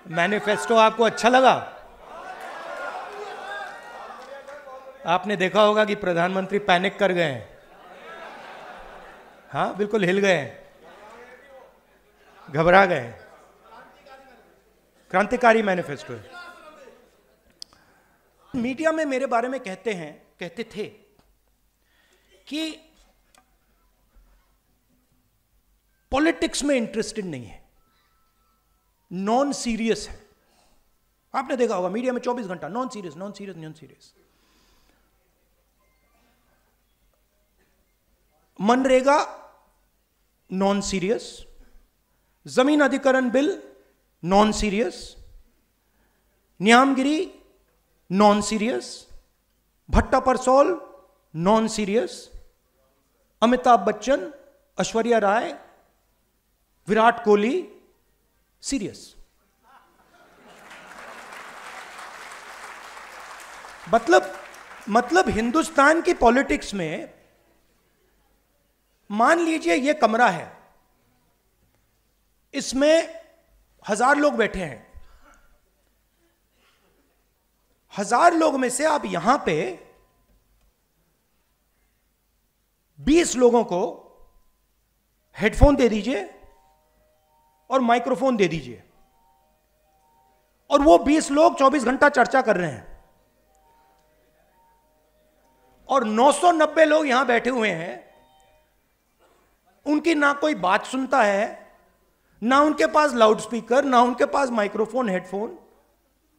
Manifesto आपको अच्छा लगा? आपने देखा होगा कि प्रधानमंत्री पैनिक कर गए हैं। हाँ, बिल्कुल हिल गए हैं, घबरा गए हैं। क्रांतिकारी मैनिफेस्टो है। मीडिया में मेरे बारे में कहते थे कि पॉलिटिक्स में इंटरेस्टेड नहीं है, नॉन सीरियस है। आपने देखा होगा मीडिया में 24 घंटा non serious. MNREGA non serious, जमीन अधिकरण bill non serious, Niyamgiri non serious, Bhatta Parsaul non serious, Amitabh Bachchan, Aishwarya Rai, Virat Kohli serious. मतलब हिंदुस्तान की पॉलिटिक्स में मान लीजिए ये कमरा है, इसमें 1000 लोग बैठे हैं। 1000 लोग में से आप यहां पे 20 लोगों को हेडफोन दे दीजिए और माइक्रोफोन दे दीजिए, और वो 20 लोग 24 घंटा चर्चा कर रहे हैं, और 990 लोग यहां बैठे हुए हैं। उनकी ना कोई बात सुनता है, ना उनके पास लाउडस्पीकर, ना उनके पास माइक्रोफोन, हेडफोन।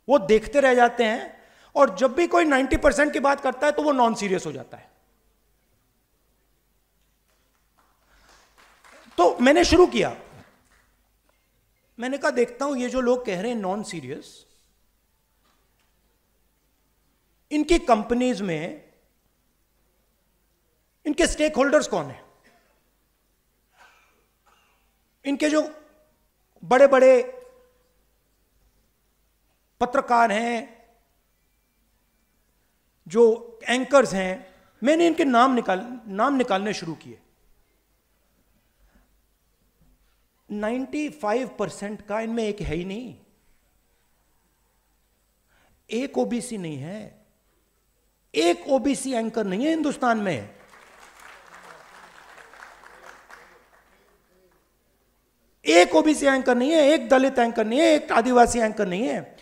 वो देखते रह जाते हैं, और जब भी कोई 90% की बात करता है तो वो नॉन सीरियस हो जाता है। तो मैंने शुरू किया, मैंने कहा देखता हूं ये जो लोग कह रहे हैं नॉन सीरियस, इनकी कंपनीज में इनके स्टेक होल्डर्स कौन है, इनके जो बड़े बड़े पत्रकार हैं, जो एंकर्स हैं। मैंने इनके नाम निकालने शुरू किए। 95% का इनमें एक है ही नहीं, एक ओबीसी नहीं है, एक ओबीसी एंकर नहीं है हिंदुस्तान में। एक ओबीसी एंकर नहीं है, एक दलित एंकर नहीं है, एक आदिवासी एंकर नहीं है।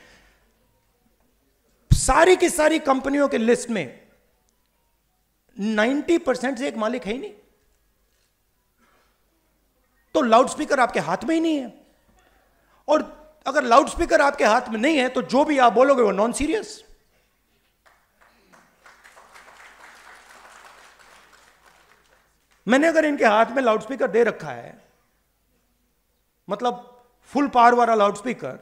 सारी की सारी कंपनियों के लिस्ट में 90% से एक मालिक है ही नहीं। तो लाउडस्पीकर आपके हाथ में ही नहीं है, और अगर लाउडस्पीकर आपके हाथ में नहीं है तो जो भी आप बोलोगे वो नॉन सीरियस। मैंने अगर इनके हाथ में लाउडस्पीकर दे रखा है, मतलब फुल पावर वाला लाउडस्पीकर,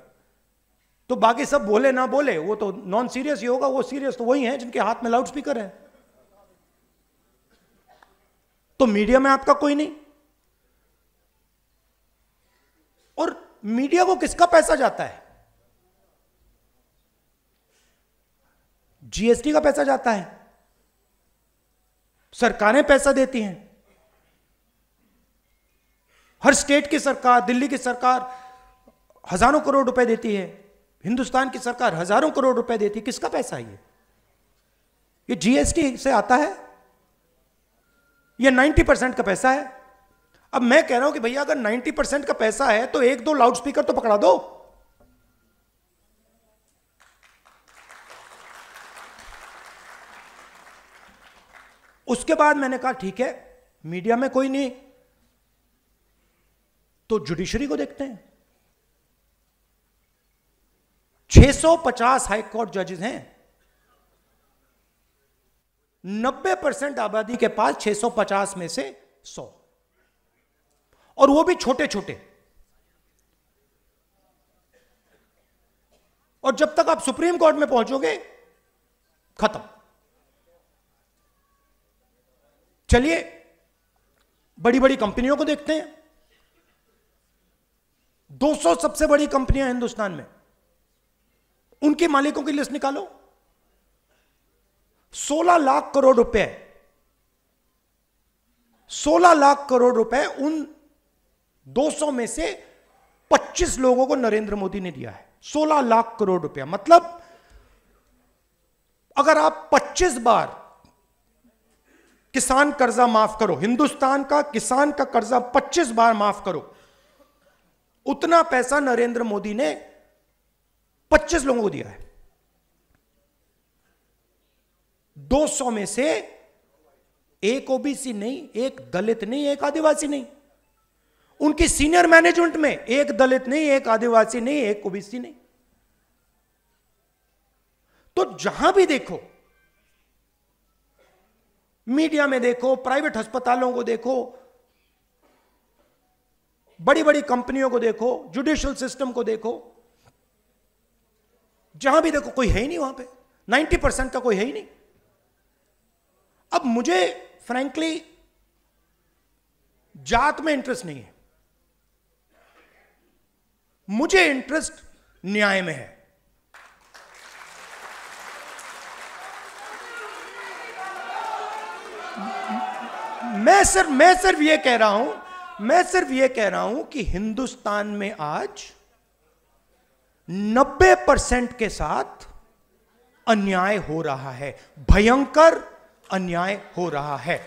तो बाकी सब बोले ना बोले वो तो नॉन सीरियस ही होगा। वो सीरियस तो वही है जिनके हाथ में लाउडस्पीकर है। तो मीडिया में आपका कोई नहीं, और मीडिया को किसका पैसा जाता है? जीएसटी का पैसा जाता है, सरकारें पैसा देती हैं। हर स्टेट की सरकार, दिल्ली की सरकार हजारों करोड़ रुपए देती है, हिंदुस्तान की सरकार हजारों करोड़ रुपए देती है। किसका पैसा है ये जीएसटी से आता है, ये 90% का पैसा है। अब मैं कह रहा हूं कि भैया अगर 90% का पैसा है तो 1-2 लाउडस्पीकर तो पकड़ा दो। उसके बाद मैंने कहा ठीक है, मीडिया में कोई नहीं तो जुडिशरी को देखते हैं। 650 हाई कोर्ट जजेस हैं, 90% आबादी के पास 650 में से 100, और वो भी छोटे छोटे। और जब तक आप सुप्रीम कोर्ट में पहुंचोगे खत्म। चलिए बड़ी बड़ी कंपनियों को देखते हैं। 200 सबसे बड़ी कंपनियां हिंदुस्तान में, उनके मालिकों की लिस्ट निकालो। 16 लाख करोड़ रुपए, 16 लाख करोड़ रुपए उन 200 में से 25 लोगों को नरेंद्र मोदी ने दिया है। 16 लाख करोड़ रुपया। मतलब अगर आप 25 बार किसान कर्जा माफ करो, हिंदुस्तान का किसान का कर्जा 25 बार माफ करो, उतना पैसा नरेंद्र मोदी ने 25 लोगों को दिया है। 200 में से एक ओबीसी नहीं, एक दलित नहीं, एक आदिवासी नहीं। उनकी सीनियर मैनेजमेंट में एक दलित नहीं, एक आदिवासी नहीं, एक ओबीसी नहीं। तो जहां भी देखो, मीडिया में देखो, प्राइवेट अस्पतालों को देखो, बड़ी बड़ी कंपनियों को देखो, जुडिशियल सिस्टम को देखो, जहां भी देखो कोई है ही नहीं वहां पे। 90% का कोई है ही नहीं। अब मुझे फ्रैंकली जात में इंटरेस्ट नहीं है, मुझे इंटरेस्ट न्याय में है। मैं सिर्फ ये कह रहा हूं कि हिंदुस्तान में आज 90% के साथ अन्याय हो रहा है, भयंकर अन्याय हो रहा है।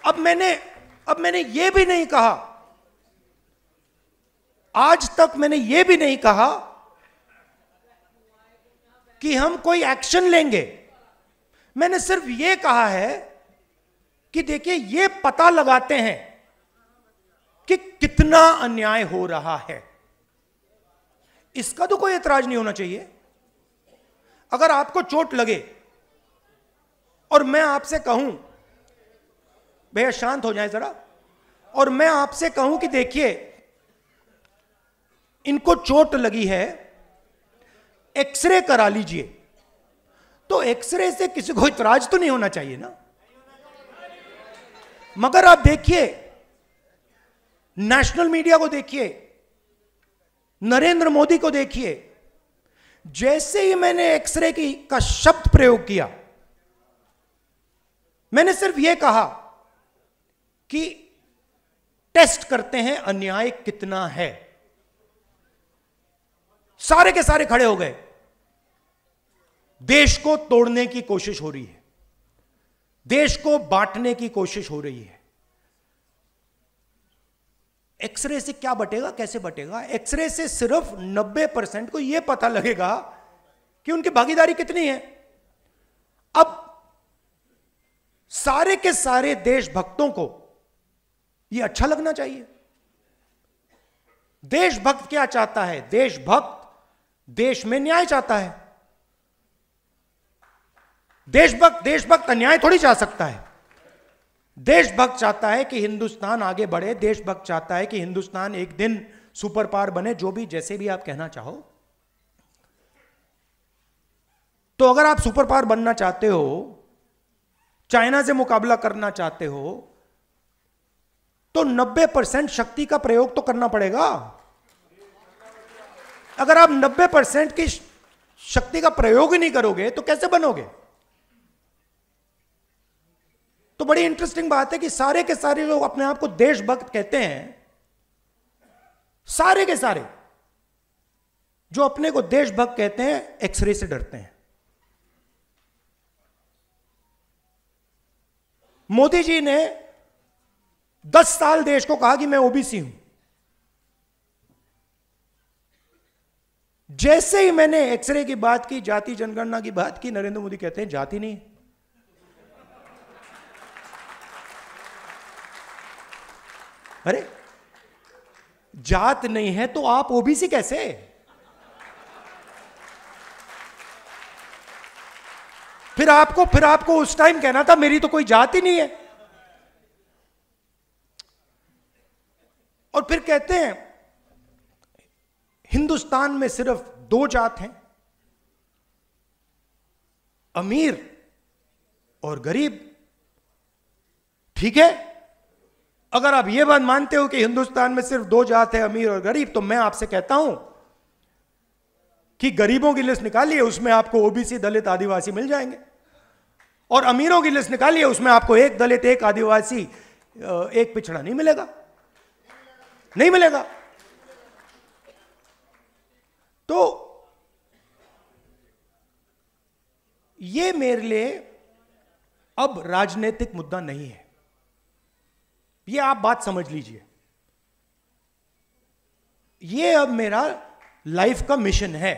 अब मैंने यह भी नहीं कहा, आज तक मैंने यह भी नहीं कहा कि हम कोई एक्शन लेंगे। मैंने सिर्फ यह कहा है कि देखिए, यह पता लगाते हैं कि कितना अन्याय हो रहा है। इसका तो कोई ऐतराज नहीं होना चाहिए। अगर आपको चोट लगे और मैं आपसे कहूं, भैया शांत हो जाए जरा, और मैं आपसे कहूं कि देखिए इनको चोट लगी है, एक्सरे करा लीजिए, तो एक्सरे से किसी को इतराज तो नहीं होना चाहिए ना। मगर आप देखिए, नेशनल मीडिया को देखिए, नरेंद्र मोदी को देखिए, जैसे ही मैंने एक्सरे का शब्द प्रयोग किया, मैंने सिर्फ यह कहा कि टेस्ट करते हैं अन्याय कितना है, सारे के सारे खड़े हो गए। देश को तोड़ने की कोशिश हो रही है, देश को बांटने की कोशिश हो रही है। एक्सरे से क्या बटेगा, कैसे बटेगा? एक्सरे से सिर्फ 90% को यह पता लगेगा कि उनकी भागीदारी कितनी है। अब सारे के सारे देशभक्तों को यह अच्छा लगना चाहिए। देशभक्त क्या चाहता है? देशभक्त देश में न्याय चाहता है। देशभक्त अन्याय थोड़ी चाह सकता है। देशभक्त चाहता है कि हिंदुस्तान आगे बढ़े, देशभक्त चाहता है कि हिंदुस्तान एक दिन सुपर पावर बने, जो भी जैसे भी आप कहना चाहो। तो अगर आप सुपर पावर बनना चाहते हो, चाइना से मुकाबला करना चाहते हो, तो 90% शक्ति का प्रयोग तो करना पड़ेगा। अगर आप 90% की शक्ति का प्रयोग ही नहीं करोगे तो कैसे बनोगे? तो बड़ी इंटरेस्टिंग बात है कि सारे के सारे लोग अपने आप को देशभक्त कहते हैं। सारे के सारे जो अपने को देशभक्त कहते हैं, एक्सरे से डरते हैं। मोदी जी ने 10 साल देश को कहा कि मैं ओबीसी हूं। जैसे ही मैंने एक्सरे की बात की, जाति जनगणना की बात की, नरेंद्र मोदी कहते हैं जाति नहीं। अरे जात नहीं है तो आप ओबीसी कैसे? फिर आपको उस टाइम कहना था मेरी तो कोई जात ही नहीं है। और फिर कहते हैं हिंदुस्तान में सिर्फ 2 जात हैं, अमीर और गरीब। ठीक है, अगर आप यह बात मानते हो कि हिंदुस्तान में सिर्फ 2 जात है, अमीर और गरीब, तो मैं आपसे कहता हूं कि गरीबों की लिस्ट निकालिए, उसमें आपको ओबीसी, दलित, आदिवासी मिल जाएंगे। और अमीरों की लिस्ट निकालिए, उसमें आपको एक दलित, एक आदिवासी, एक पिछड़ा नहीं मिलेगा। नहीं मिलेगा। ये मेरे लिए अब राजनीतिक मुद्दा नहीं है। ये आप बात समझ लीजिए, ये अब मेरा लाइफ का मिशन है।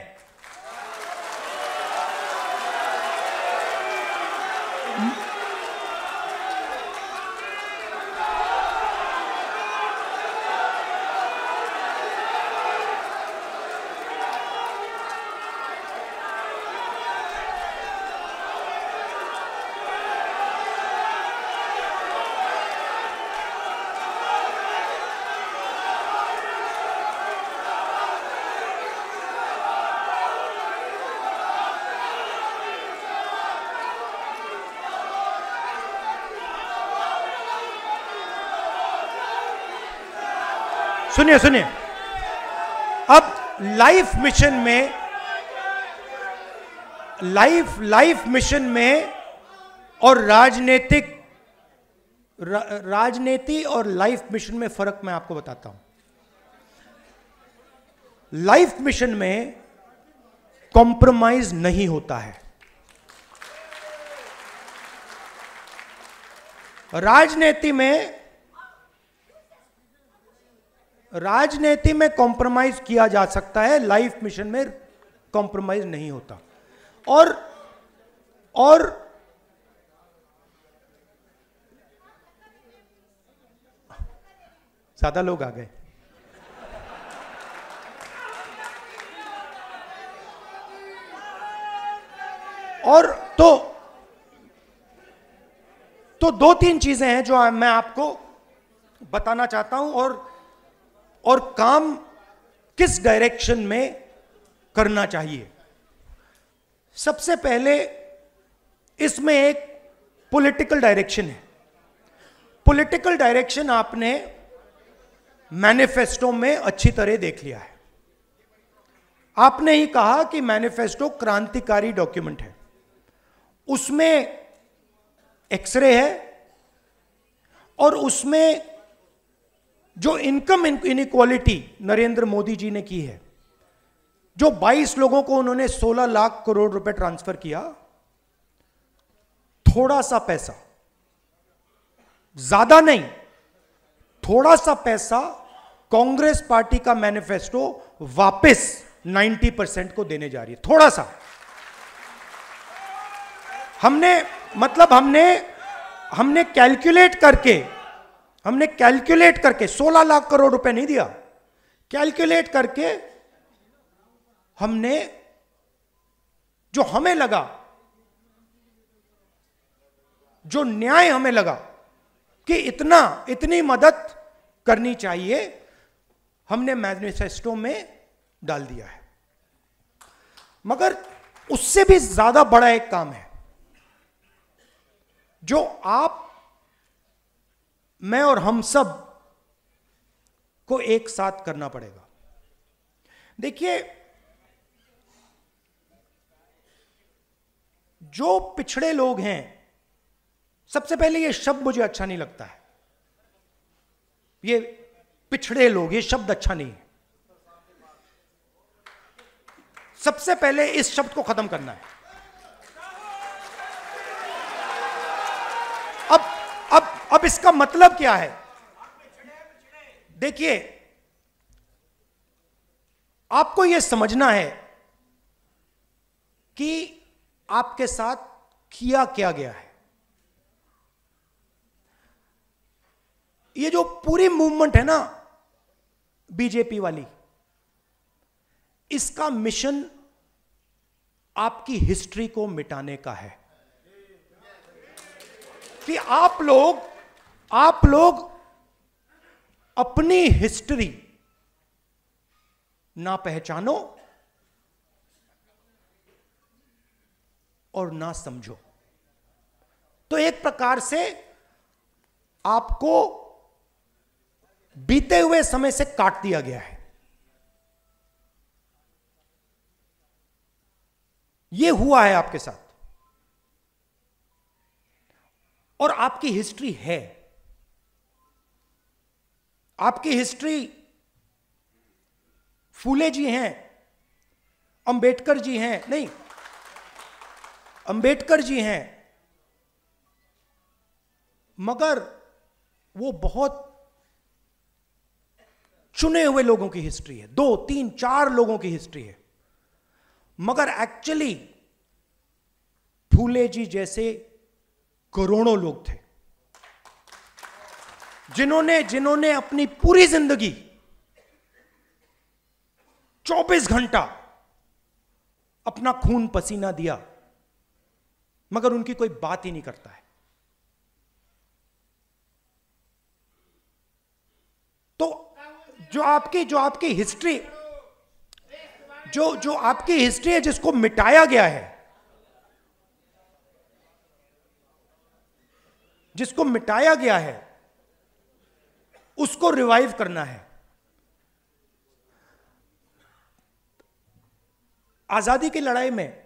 सुनिए सुनिए, अब लाइफ मिशन में और राजनीति और लाइफ मिशन में फर्क मैं आपको बताता हूं। लाइफ मिशन में कॉम्प्रोमाइज नहीं होता है, राजनीति में कॉम्प्रोमाइज किया जा सकता है, लाइफ मिशन में कॉम्प्रोमाइज नहीं होता। और ज्यादा लोग आ गए। और तो दो तीन चीजें हैं जो मैं आपको बताना चाहता हूं, और काम किस डायरेक्शन में करना चाहिए। सबसे पहले इसमें एक पॉलिटिकल डायरेक्शन है। पॉलिटिकल डायरेक्शन आपने मैनिफेस्टो में अच्छी तरह देख लिया है। आपने ही कहा कि मैनिफेस्टो क्रांतिकारी डॉक्यूमेंट है, उसमें एक्सरे है, और उसमें जो इनकम इनइक्वालिटी नरेंद्र मोदी जी ने की है, जो 22 लोगों को उन्होंने 16 लाख करोड़ रुपए ट्रांसफर किया, थोड़ा सा पैसा, ज्यादा नहीं, थोड़ा सा पैसा कांग्रेस पार्टी का मैनिफेस्टो वापस 90% को देने जा रही है। थोड़ा सा हमने कैलकुलेट करके 16 लाख करोड़ रुपए नहीं दिया, कैलकुलेट करके हमने जो हमें लगा, जो न्याय हमें लगा कि इतनी मदद करनी चाहिए, हमने मैनिफेस्टो में डाल दिया है। मगर उससे भी ज्यादा बड़ा एक काम है जो मैं और हम सब को एक साथ करना पड़ेगा। देखिए, जो पिछड़े लोग हैं, सबसे पहले ये शब्द मुझे अच्छा नहीं लगता है, ये पिछड़े लोग, ये शब्द अच्छा नहीं है। सबसे पहले इस शब्द को खत्म करना है। अब इसका मतलब क्या है? देखिए, आपको यह समझना है कि आपके साथ किया क्या गया है। ये जो पूरी मूवमेंट है ना बीजेपी वाली, इसका मिशन आपकी हिस्ट्री को मिटाने का है कि आप लोग अपनी हिस्ट्री ना पहचानो और ना समझो। तो एक प्रकार से आपको बीते हुए समय से काट दिया गया है। यह हुआ है आपके साथ, और आपकी हिस्ट्री है। आपकी हिस्ट्री फूले जी हैं, अंबेडकर जी हैं, नहीं, अंबेडकर जी हैं, मगर वो बहुत चुने हुए लोगों की हिस्ट्री है, 2, 3, 4 लोगों की हिस्ट्री है। मगर एक्चुअली फूले जी जैसे करोड़ों लोग थे जिन्होंने अपनी पूरी जिंदगी 24 घंटा अपना खून पसीना दिया, मगर उनकी कोई बात ही नहीं करता है। तो जो आपकी हिस्ट्री, जो आपकी हिस्ट्री है, जिसको मिटाया गया है, जिसको मिटाया गया है, उसको रिवाइव करना है। आजादी की लड़ाई में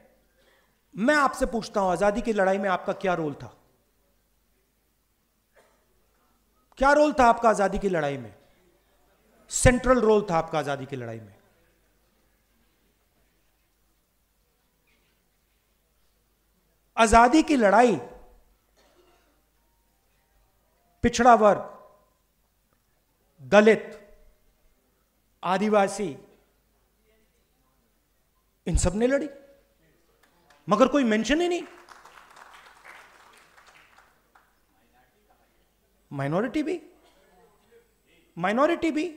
मैं आपसे पूछता हूं, आजादी की लड़ाई में आपका क्या रोल था? क्या रोल था आपका आजादी की लड़ाई में? सेंट्रल रोल था आपका आजादी की लड़ाई में। आजादी की लड़ाई पिछड़ा वर्ग, दलित, आदिवासी, इन सब ने लड़ी, मगर कोई मेंशन ही नहीं। माइनॉरिटी भी।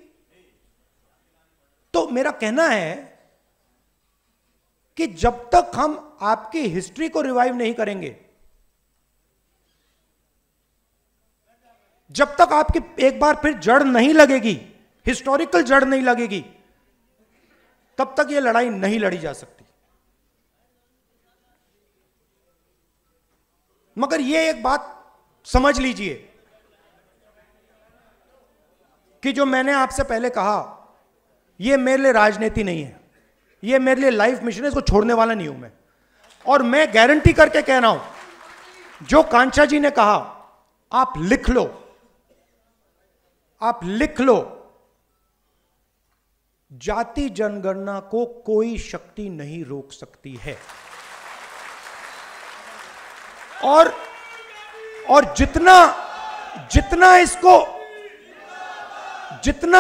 तो मेरा कहना है कि जब तक हम आपकी हिस्ट्री को रिवाइव नहीं करेंगे, जब तक आपकी एक बार फिर जड़ नहीं लगेगी, हिस्टोरिकल जड़ नहीं लगेगी, तब तक यह लड़ाई नहीं लड़ी जा सकती। मगर यह एक बात समझ लीजिए कि जो मैंने आपसे पहले कहा, यह मेरे लिए राजनीति नहीं है, यह मेरे लिए लाइफ मिशन है, इसको छोड़ने वाला नहीं हूं मैं। और मैं गारंटी करके कह रहा हूं, जो कांचा जी ने कहा, आप लिख लो, जाति जनगणना को कोई शक्ति नहीं रोक सकती है। और जितना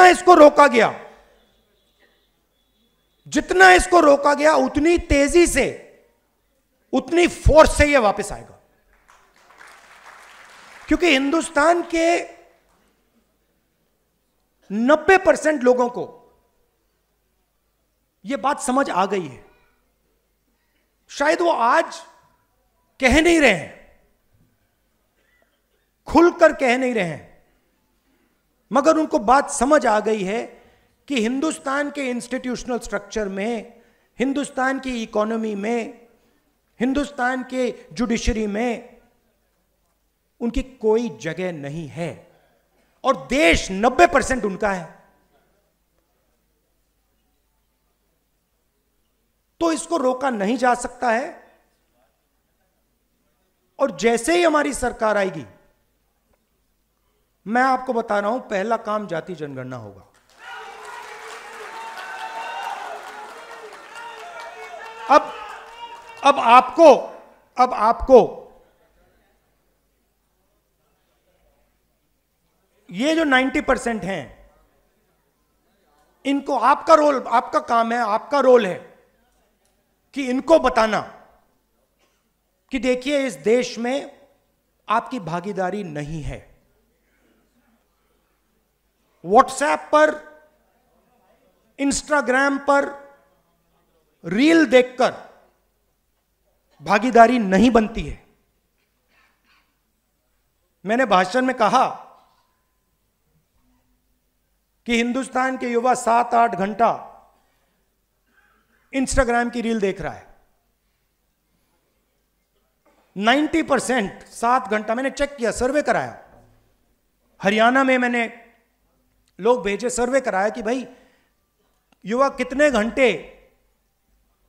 इसको रोका गया, उतनी तेजी से, उतनी फोर्स से यह वापस आएगा। क्योंकि हिंदुस्तान के 90% लोगों को यह बात समझ आ गई है। शायद वो आज कह नहीं रहे हैं, खुलकर कह नहीं रहे हैं, मगर उनको बात समझ आ गई है कि हिंदुस्तान के इंस्टीट्यूशनल स्ट्रक्चर में, हिंदुस्तान की इकोनॉमी में, हिंदुस्तान के जुडिशरी में उनकी कोई जगह नहीं है, और देश 90% उनका है। तो इसको रोका नहीं जा सकता है। और जैसे ही हमारी सरकार आएगी, मैं आपको बता रहा हूं, पहला काम जाति जनगणना होगा। अब आपको ये जो 90% हैं, इनको आपका काम है, आपका रोल है कि इनको बताना कि देखिए, इस देश में आपकी भागीदारी नहीं है। व्हाट्सएप पर, इंस्टाग्राम पर रील देखकर भागीदारी नहीं बनती है। मैंने भाषण में कहा कि हिंदुस्तान के युवा 7-8 घंटा इंस्टाग्राम की रील देख रहा है। 90% 7 घंटा, मैंने चेक किया, सर्वे कराया। हरियाणा में मैंने लोग भेजे, सर्वे कराया कि भाई युवा कितने घंटे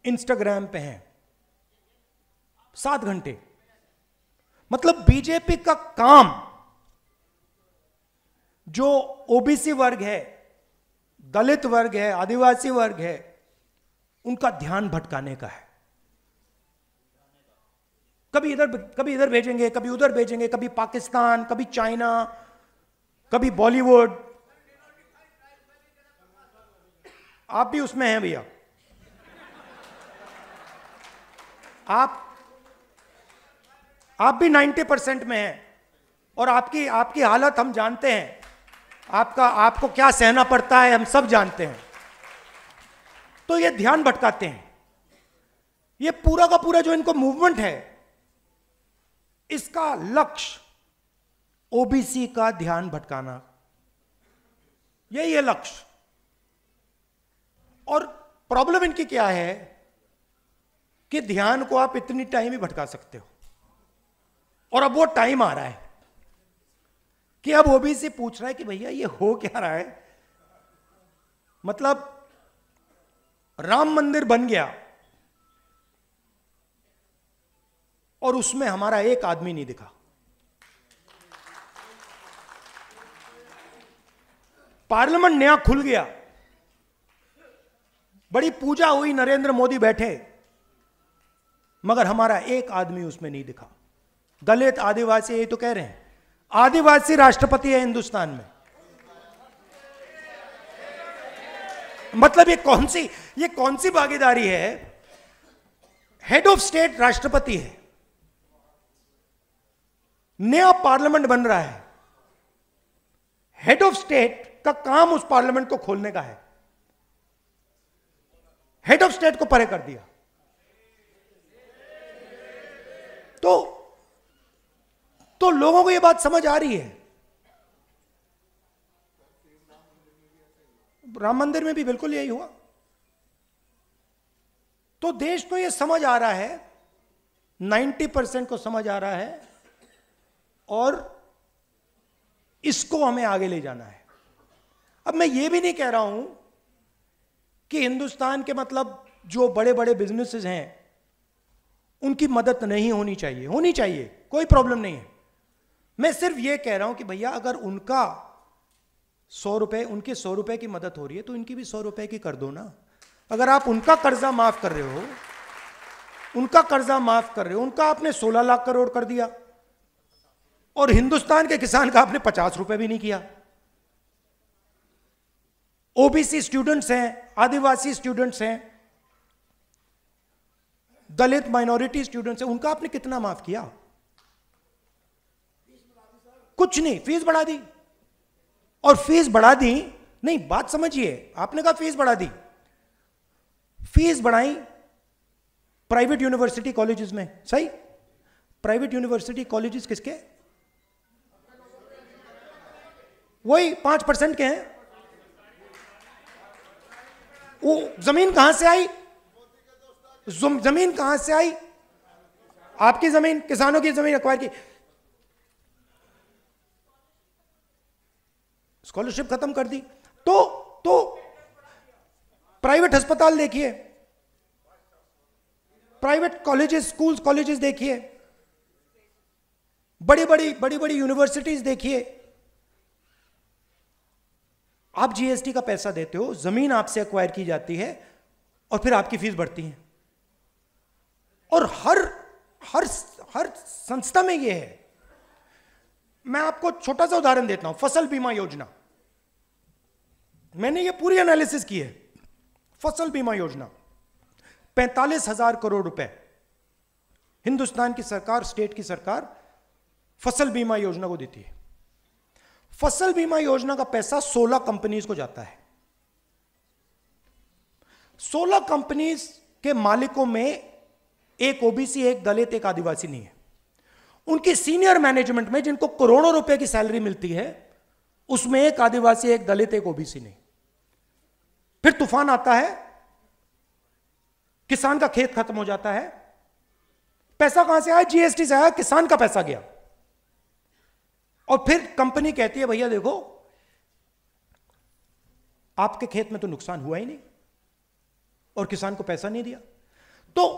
इंस्टाग्राम पे हैं। 7 घंटे। मतलब बीजेपी का काम जो ओबीसी वर्ग है, दलित वर्ग है, आदिवासी वर्ग है, उनका ध्यान भटकाने का है। कभी इधर भेजेंगे, कभी उधर भेजेंगे, कभी पाकिस्तान, कभी चाइना, कभी बॉलीवुड। आप भी उसमें हैं भैया, आप भी 90% में हैं, और आपकी हालत हम जानते हैं, आपको क्या सहना पड़ता है हम सब जानते हैं। तो ये ध्यान भटकाते हैं। ये पूरा का पूरा जो इनको मूवमेंट है, इसका लक्ष्य ओबीसी का ध्यान भटकाना, यही है लक्ष्य। और प्रॉब्लम इनकी क्या है कि ध्यान को आप इतनी टाइम ही भटका सकते हो, और अब वो टाइम आ रहा है कि अब ओबीसी पूछ रहा है कि भैया ये हो क्या रहा है। मतलब राम मंदिर बन गया और उसमें हमारा एक आदमी नहीं दिखा। पार्लियामेंट नया खुल गया, बड़ी पूजा हुई, नरेंद्र मोदी बैठे, मगर हमारा एक आदमी उसमें नहीं दिखा। दलित, आदिवासी, यही तो कह रहे हैं, आदिवासी राष्ट्रपति है हिंदुस्तान में। मतलब ये कौन सी भागीदारी है? हेड ऑफ स्टेट राष्ट्रपति है, नया पार्लियामेंट बन रहा है, हेड ऑफ स्टेट का काम उस पार्लियामेंट को खोलने का है, हेड ऑफ स्टेट को परे कर दिया। तो लोगों को यह बात समझ आ रही है। राम मंदिर में भी बिल्कुल यही हुआ। तो देश को यह समझ आ रहा है, 90% को समझ आ रहा है, और इसको हमें आगे ले जाना है। अब मैं ये भी नहीं कह रहा हूं कि हिंदुस्तान के मतलब जो बड़े बड़े बिजनेसेस हैं उनकी मदद नहीं होनी चाहिए, होनी चाहिए, कोई प्रॉब्लम नहीं है। मैं सिर्फ ये कह रहा हूं कि भैया अगर उनका 100 रुपए, उनके 100 रुपए की मदद हो रही है तो इनकी भी 100 रुपए की कर दो ना। अगर आप उनका कर्जा माफ कर रहे हो, उनका आपने 16 लाख करोड़ कर दिया, और हिंदुस्तान के किसान का आपने 50 रुपए भी नहीं किया। ओबीसी स्टूडेंट्स हैं, आदिवासी स्टूडेंट्स हैं, दलित माइनॉरिटी स्टूडेंट्स हैं, उनका आपने कितना माफ किया? कुछ नहीं, फीस बढ़ा दी। और फीस बढ़ा दी नहीं, बात समझिए, आपने कहा फीस बढ़ा दी, फीस बढ़ाई प्राइवेट यूनिवर्सिटी कॉलेजेस में, सही? प्राइवेट यूनिवर्सिटी कॉलेजेस किसके? वही 5% के हैं। वो जमीन कहां से आई? जमीन कहां से आई? आपकी जमीन, किसानों की जमीन एक्वायर की। स्कॉलरशिप खत्म कर दी। तो प्राइवेट अस्पताल देखिए, प्राइवेट कॉलेजेस, स्कूल्स, कॉलेजेस देखिए, बड़ी बड़ी यूनिवर्सिटीज देखिए। आप जीएसटी का पैसा देते हो, जमीन आपसे एक्वायर की जाती है, और फिर आपकी फीस बढ़ती है। और हर संस्था में यह है। मैं आपको छोटा सा उदाहरण देता हूं, फसल बीमा योजना। मैंने ये पूरी एनालिसिस की है। फसल बीमा योजना 45,000 करोड़ रुपए हिंदुस्तान की सरकार, स्टेट की सरकार फसल बीमा योजना को देती है। फसल बीमा योजना का पैसा 16 कंपनीज को जाता है। 16 कंपनीज के मालिकों में एक ओबीसी, एक दलित, एक आदिवासी नहीं है। उनकी सीनियर मैनेजमेंट में जिनको करोड़ों रुपए की सैलरी मिलती है, उसमें एक आदिवासी, एक दलित, एक ओबीसी नहीं। फिर तूफान आता है, किसान का खेत खत्म हो जाता है। पैसा कहां से आया? जीएसटी से आया, किसान का पैसा गया। और फिर कंपनी कहती है भैया देखो, आपके खेत में तो नुकसान हुआ ही नहीं, और किसान को पैसा नहीं दिया। तो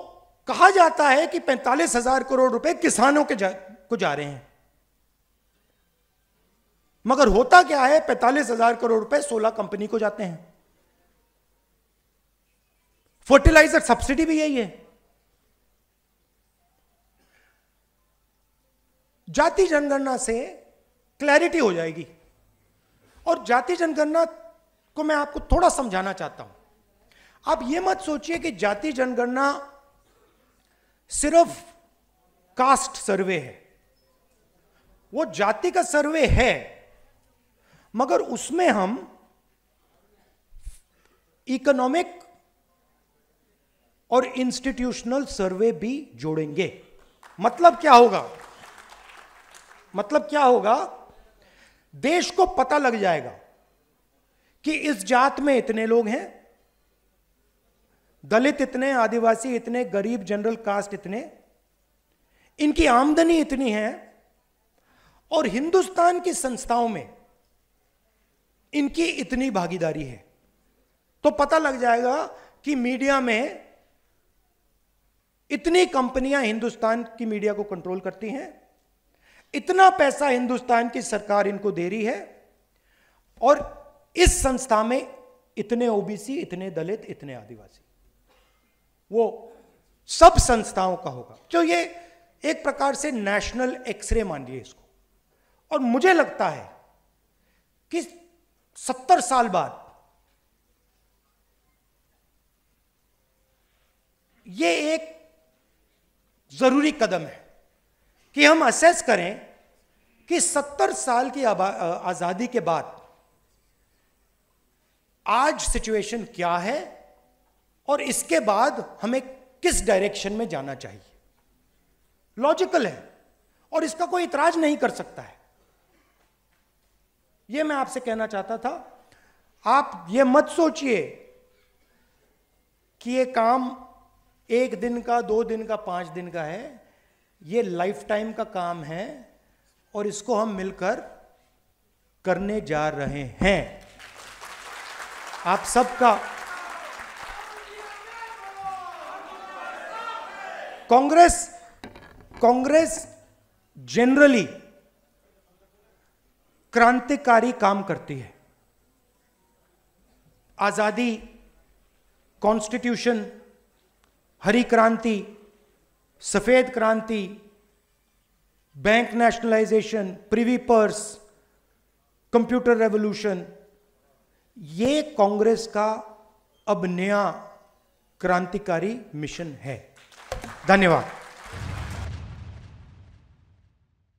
कहा जाता है कि 45,000 करोड़ रुपए किसानों को जा रहे हैं, मगर होता क्या है? 45,000 करोड़ रुपए 16 कंपनी को जाते हैं। फर्टिलाइजर सब्सिडी भी यही है। जाति जनगणना से क्लैरिटी हो जाएगी। और जाति जनगणना को मैं आपको थोड़ा समझाना चाहता हूं। आप ये मत सोचिए कि जाति जनगणना सिर्फ कास्ट सर्वे है। वो जाति का सर्वे है, मगर उसमें हम इकोनॉमिक और इंस्टीट्यूशनल सर्वे भी जोड़ेंगे। मतलब क्या होगा? मतलब क्या होगा? देश को पता लग जाएगा कि इस जात में इतने लोग हैं, दलित इतने, आदिवासी इतने, गरीब जनरल कास्ट इतने, इनकी आमदनी इतनी है, और हिंदुस्तान की संस्थाओं में इनकी इतनी भागीदारी है। तो पता लग जाएगा कि मीडिया में इतनी कंपनियां हिंदुस्तान की मीडिया को कंट्रोल करती हैं, इतना पैसा हिंदुस्तान की सरकार इनको दे रही है, और इस संस्था में इतने ओबीसी, इतने दलित, इतने आदिवासी, वो सब संस्थाओं का होगा। तो ये एक प्रकार से नेशनल एक्सरे मानिए इसको। और मुझे लगता है कि 70 साल बाद ये एक जरूरी कदम है कि हम असेस करें कि 70 साल की आजादी के बाद आज सिचुएशन क्या है और इसके बाद हमें किस डायरेक्शन में जाना चाहिए। लॉजिकल है और इसका कोई इतराज नहीं कर सकता है। यह मैं आपसे कहना चाहता था। आप यह मत सोचिए कि यह काम 1 दिन का, 2 दिन का, 5 दिन का है। यह लाइफ टाइम का काम है और इसको हम मिलकर करने जा रहे हैं। आप सबका कांग्रेस जनरली क्रांतिकारी काम करती है। आजादी, कॉन्स्टिट्यूशन, हरी क्रांति, सफेद क्रांति, bank nationalisation, privy purse, computer revolution, ये कांग्रेस का अब नया क्रांतिकारी मिशन है। धन्यवाद।